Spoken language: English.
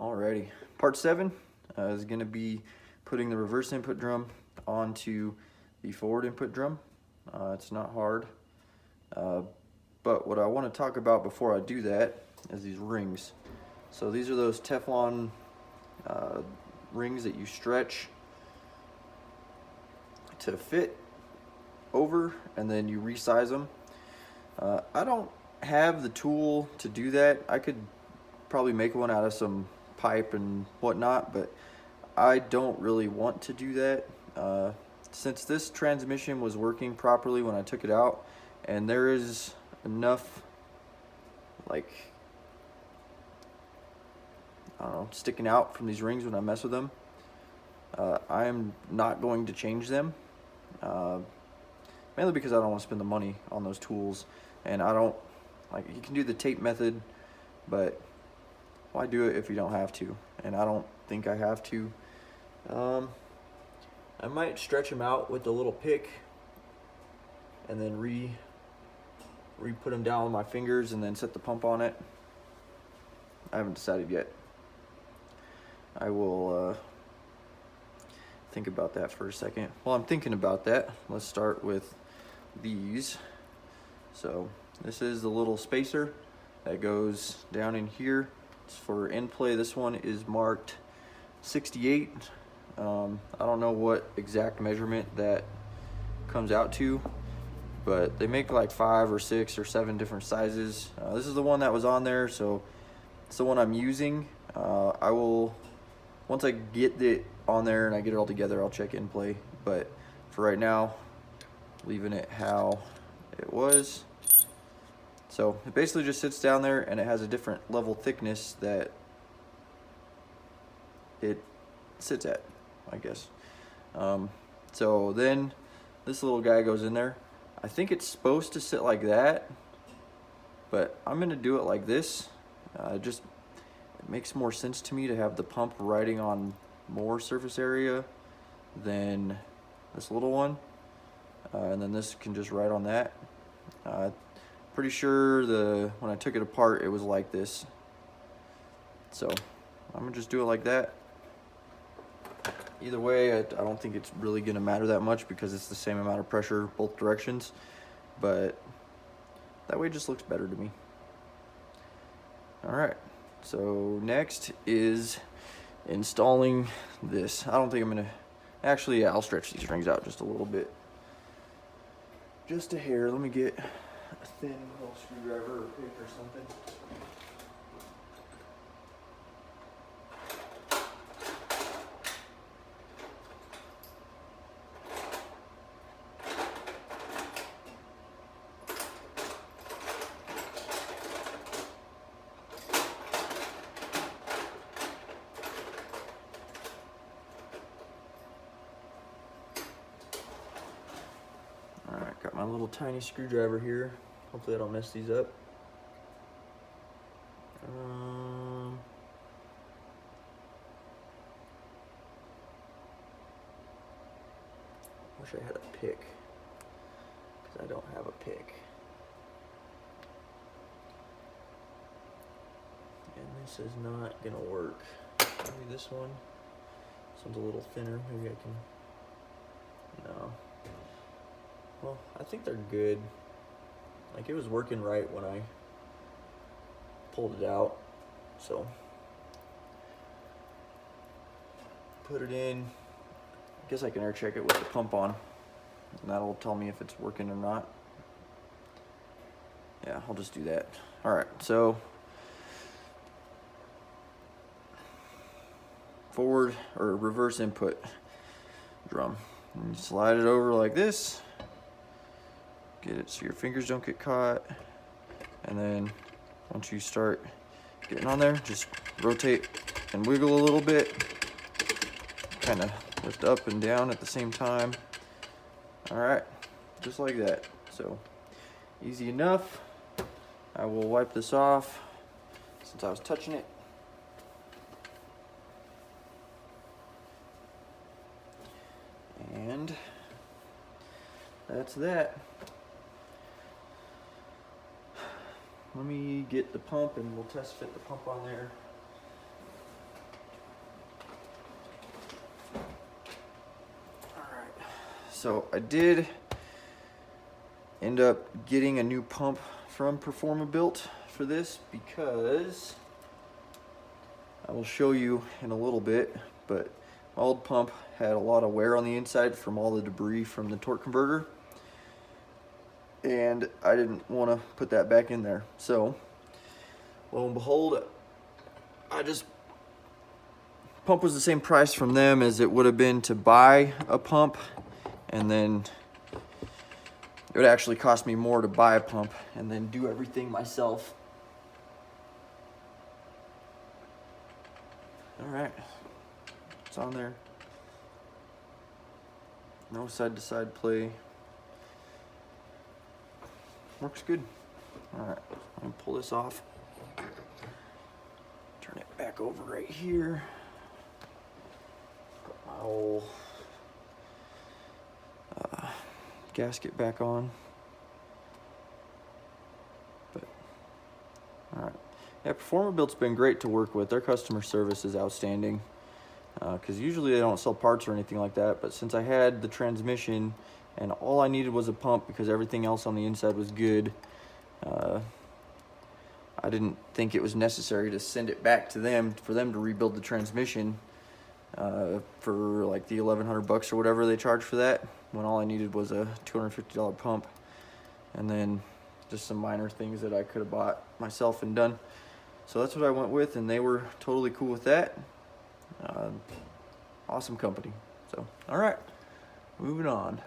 Alrighty, part 7 is going to be putting the reverse input drum onto the forward input drum. It's not hard, but what I want to talk about before I do that is these rings. So these are those Teflon rings that you stretch to fit over and then you resize them. I don't have the tool to do that. I could probably make one out of some pipe and whatnot, but I don't really want to do that since this transmission was working properly when I took it out, and there is enough, like, I don't know, sticking out from these rings when I mess with them. I am not going to change them, mainly because I don't want to spend the money on those tools, and I don't, like, you can do the tape method, but why do it if you don't have to? And I don't think I have to. I might stretch them out with the little pick and then re-put them down with my fingers and then set the pump on it. I haven't decided yet. I will think about that for a second. While I'm thinking about that, let's start with these. So this is the little spacer that goes down in here. It's for end play. This one is marked 68. I don't know what exact measurement that comes out to, but they make like 5 or 6 or 7 different sizes. This is the one that was on there, so it's the one I'm using. I will, once I get it on there and I get it all together, I'll check end play, but for right now, leaving it how it was. So it basically just sits down there and it has a different level thickness that it sits at, I guess. So then this little guy goes in there. I think it's supposed to sit like that, but I'm gonna do it like this. It makes more sense to me to have the pump riding on more surface area than this little one. And then this can just ride on that. Pretty sure when I took it apart, it was like this. So I'm gonna just do it like that. Either way, I don't think it's really gonna matter that much because it's the same amount of pressure both directions, but that way it just looks better to me. All right, so next is installing this. I don't think I'm gonna, actually, yeah, I'll stretch these rings out just a little bit. Just a hair. Let me get a thin little screwdriver or pick or something. Alright, got my little tiny screwdriver here. Hopefully I don't mess these up. Wish I had a pick, because I don't have a pick. And this is not gonna work. Maybe this one. This one's a little thinner. Maybe I can. No. Well, I think they're good. Like, it was working right when I pulled it out. So put it in. I guess I can air check it with the pump on, and that'll tell me if it's working or not. Yeah, I'll just do that. All right, so forward or reverse input drum. And you slide it over like this. Get it so your fingers don't get caught. And then once you start getting on there, just rotate and wiggle a little bit. Kind of lift up and down at the same time. All right, just like that. So easy enough. I will wipe this off since I was touching it. And that's that. Let me get the pump and we'll test fit the pump on there. So I did end up getting a new pump from Performabuilt for this because I will show you in a little bit, but my old pump had a lot of wear on the inside from all the debris from the torque converter, and I didn't want to put that back in there. So lo and behold, pump was the same price from them as it would have been to buy a pump, and then it would actually cost me more to buy a pump and then do everything myself. All right, it's on there. No side-to-side play. Works good. All right, let me pull this off. Turn it back over right here. Put my old gasket back on. But all right, yeah, Performabuilt's been great to work with. Their customer service is outstanding. Because usually they don't sell parts or anything like that, but since I had the transmission and all I needed was a pump because everything else on the inside was good, I didn't think it was necessary to send it back to them for them to rebuild the transmission for like the $1,100 or whatever they charge for that, when all I needed was a $250 pump and then just some minor things that I could have bought myself and done. So that's what I went with, and they were totally cool with that. Awesome company. So, all right, moving on.